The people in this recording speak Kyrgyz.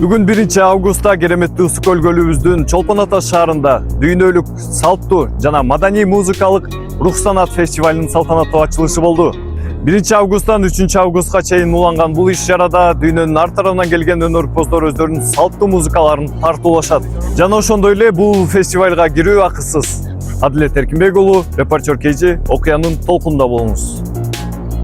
Бүгүн 1-августта кереметтүү Ысык өлкөлүбүздүн Чолпон Ата шаарында дүйнөлүк салттуу жана маданий музыкалык рух санат фестивалынын салтанаттуу ачылышы болду. 1-августтан 3-августка чейин уланган бул иш-чарада дүйнөнүн ар тарабынан келген өнөрпоздор өздөрүнүн салттуу музыкаларын тартуулашат. Жана ошондой эле бул фестивалга кирүү акысыз. Адилет Эркинбек уулу, репортер KG, окуянын толкунунда болуңуз.